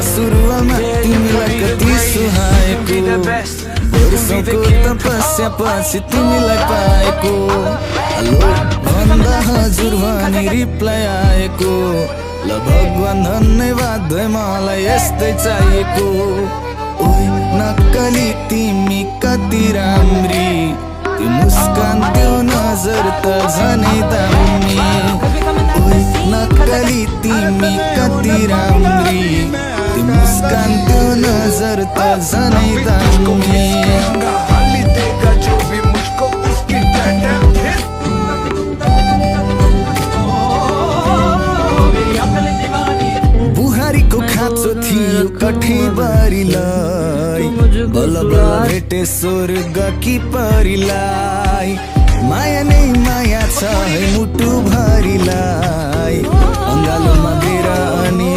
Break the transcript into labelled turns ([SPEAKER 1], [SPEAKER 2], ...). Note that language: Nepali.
[SPEAKER 1] सुरुवालमा तिमीलाई कति सुहाएको वर्षौंको तपस्या पछि तिमीलाई पाएको हेलो भन्दा हजुर भनी रिप्लाई आएको ल भगवान धन्यवाद है मलाई यस्तै चाहिएको ओइ नक्कली तिमी कति राम्री त्यो मुस्कान त्यो नजर त झनै दामी ओइ नक्कली तिमी कति राम्री त्यो मुस्कान त्यो नजर त झनै दामी बुहारीको खाँचो थियो कठीबारीलाई बल्ल बल्ल भेटे स्वर्ग कि परीलाई माया नै माया छ है मुटु भरिलाई अङ्गालोमा बेर अनि